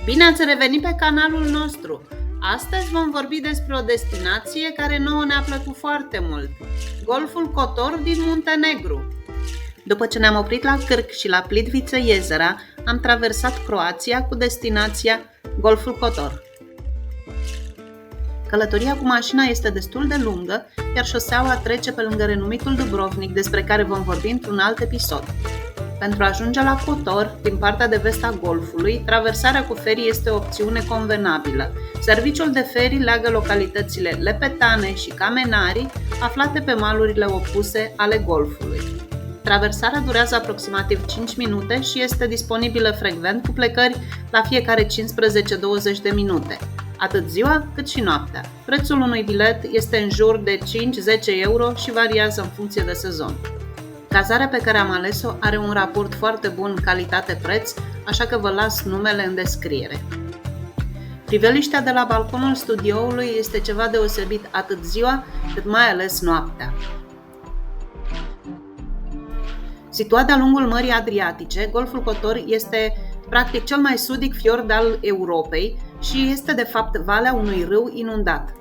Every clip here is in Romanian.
Bine ați revenit pe canalul nostru! Astăzi vom vorbi despre o destinație care nouă ne-a plăcut foarte mult, Golful Kotor din Muntenegru. După ce ne-am oprit la Krk și la Plitvice Jezera, am traversat Croația cu destinația Golful Kotor. Călătoria cu mașina este destul de lungă, iar șoseaua trece pe lângă renumitul Dubrovnik, despre care vom vorbi într-un alt episod. Pentru a ajunge la Kotor, din partea de vest a Golfului, traversarea cu ferii este o opțiune convenabilă. Serviciul de ferii leagă localitățile Lepetane și Kamenari, aflate pe malurile opuse ale Golfului. Traversarea durează aproximativ 5 minute și este disponibilă frecvent cu plecări la fiecare 15-20 de minute, atât ziua cât și noaptea. Prețul unui bilet este în jur de 5-10 euro și variază în funcție de sezon. Cazarea pe care am ales-o are un raport foarte bun calitate-preț, așa că vă las numele în descriere. Priveliștea de la balconul studioului este ceva deosebit atât ziua cât mai ales noaptea. Situat de-a lungul Mării Adriatice, Golful Kotor este practic cel mai sudic fiord al Europei și este de fapt valea unui râu inundat.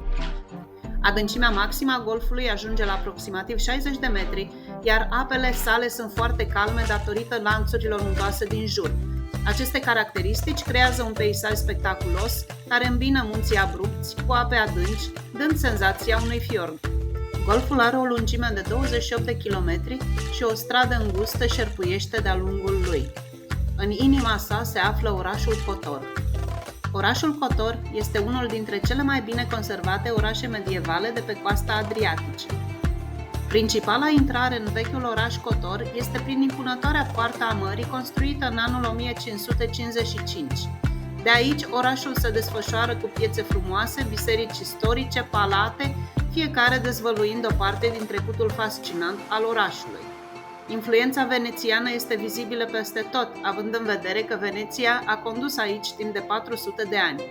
Adâncimea maximă a golfului ajunge la aproximativ 60 de metri, iar apele sale sunt foarte calme datorită lanțurilor muntoase din jur. Aceste caracteristici creează un peisaj spectaculos care îmbină munții abrupți cu ape adânci, dând senzația unui fiord. Golful are o lungime de 28 de kilometri și o stradă îngustă șerpuiește de-a lungul lui. În inima sa se află orașul Kotor. Orașul Kotor este unul dintre cele mai bine conservate orașe medievale de pe coasta Adriatice. Principala intrare în vechiul oraș Kotor este prin impunătoarea poartă a mării construită în anul 1555. De aici, orașul se desfășoară cu piețe frumoase, biserici istorice, palate, fiecare dezvăluind o parte din trecutul fascinant al orașului. Influența venețiană este vizibilă peste tot, având în vedere că Veneția a condus aici timp de 400 de ani.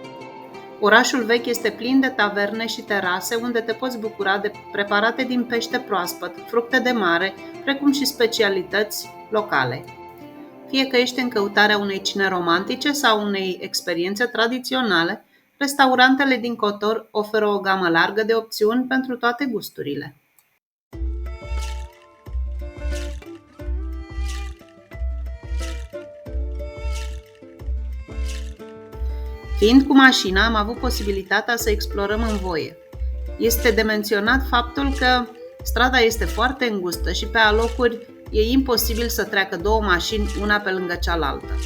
Orașul vechi este plin de taverne și terase unde te poți bucura de preparate din pește proaspăt, fructe de mare, precum și specialități locale. Fie că ești în căutarea unei cine romantice sau unei experiențe tradiționale, restaurantele din Kotor oferă o gamă largă de opțiuni pentru toate gusturile. Fiind cu mașina, am avut posibilitatea să explorăm în voie. Este de menționat faptul că strada este foarte îngustă și pe alocuri e imposibil să treacă două mașini una pe lângă cealaltă.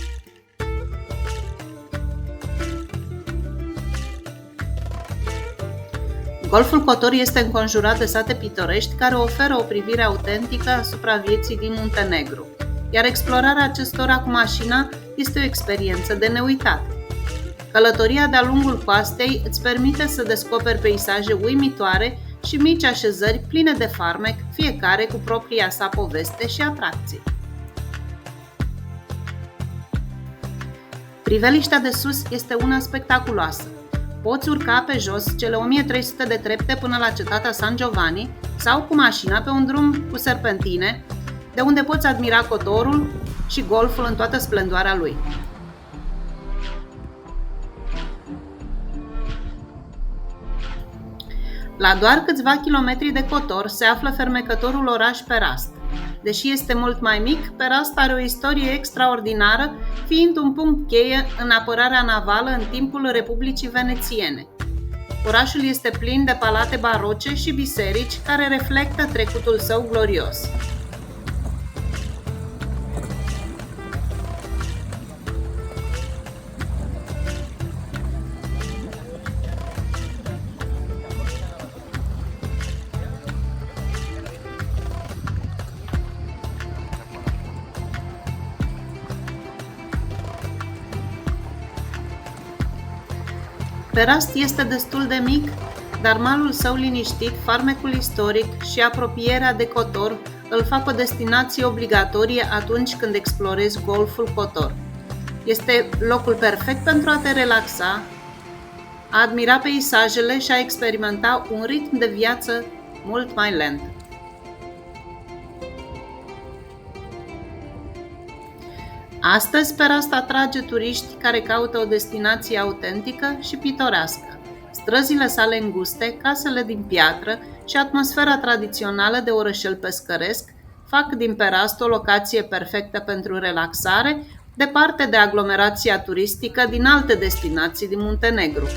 Golful Kotor este înconjurat de sate pitorești care oferă o privire autentică asupra vieții din Muntenegru, iar explorarea acestora cu mașina este o experiență de neuitat. Călătoria de-a lungul coastei îți permite să descoperi peisaje uimitoare și mici așezări pline de farmec, fiecare cu propria sa poveste și atracții. Priveliștea de sus este una spectaculoasă. Poți urca pe jos cele 1300 de trepte până la cetatea San Giovanni sau cu mașina pe un drum cu serpentine, de unde poți admira Kotorul și golful în toată splendoarea lui. La doar câțiva kilometri de Kotor se află fermecătorul oraș Perast. Deși este mult mai mic, Perast are o istorie extraordinară, fiind un punct cheie în apărarea navală în timpul Republicii Venețiene. Orașul este plin de palate baroce și biserici care reflectă trecutul său glorios. Perast este destul de mic, dar malul său liniștit, farmecul istoric și apropierea de Kotor îl fac o destinație obligatorie atunci când explorezi Golful Kotor. Este locul perfect pentru a te relaxa, a admira peisajele și a experimenta un ritm de viață mult mai lent. Astăzi, Perast atrage turiști care caută o destinație autentică și pitorească. Străzile sale înguste, casele din piatră și atmosfera tradițională de orășel pescăresc fac din Perast o locație perfectă pentru relaxare, departe de aglomerația turistică din alte destinații din Muntenegru.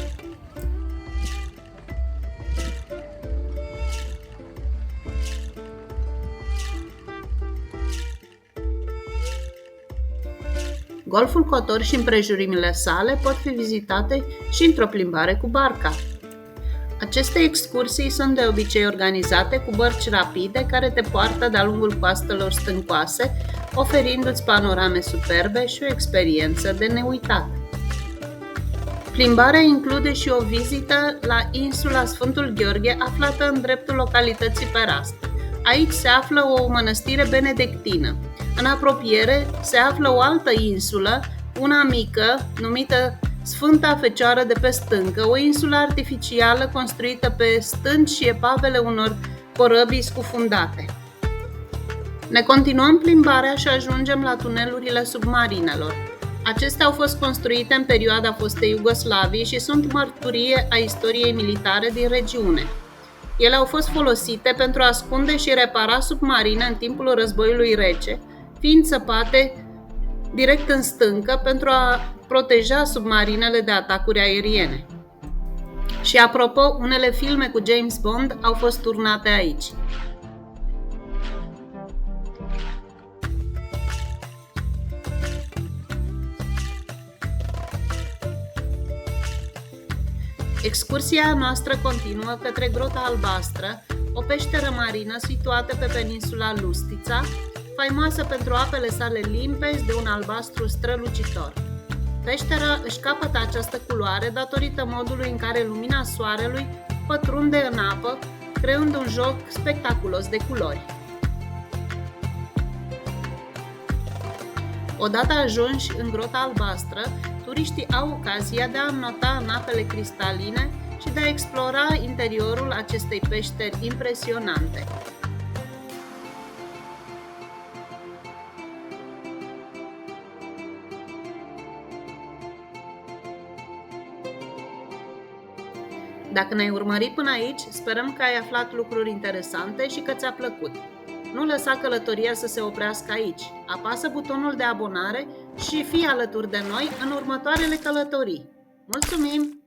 Golful Kotor și împrejurimile sale pot fi vizitate și într-o plimbare cu barca. Aceste excursii sunt de obicei organizate cu bărci rapide care te poartă de-a lungul coastelor stâncoase, oferindu-ți panorame superbe și o experiență de neuitat. Plimbarea include și o vizită la insula Sfântul Gheorghe, aflată în dreptul localității Perast. Aici se află o mănăstire benedictină. În apropiere se află o altă insulă, una mică, numită Sfânta Fecioară de pe Stâncă, o insulă artificială construită pe stânci și epavele unor corăbii scufundate. Ne continuăm plimbarea și ajungem la tunelurile submarinelor. Acestea au fost construite în perioada fostei Iugoslavii și sunt mărturie a istoriei militare din regiune. Ele au fost folosite pentru a ascunde și repara submarine în timpul războiului rece, fiind săpate direct în stâncă pentru a proteja submarinele de atacuri aeriene. Și apropo, unele filme cu James Bond au fost turnate aici. Excursia noastră continuă către Grota Albastră, o peșteră marină situată pe peninsula Lustița, faimoasă pentru apele sale limpezi de un albastru strălucitor. Peștera își capătă această culoare datorită modului în care lumina soarelui pătrunde în apă, creând un joc spectaculos de culori. Odată ajunși în Grota Albastră, turiștii au ocazia de a înnota în apele cristaline și de a explora interiorul acestei peșteri impresionante. Dacă ne-ai urmărit până aici, sperăm că ai aflat lucruri interesante și că ți-a plăcut. Nu lăsa călătoria să se oprească aici. Apasă butonul de abonare și fii alături de noi în următoarele călătorii. Mulțumim!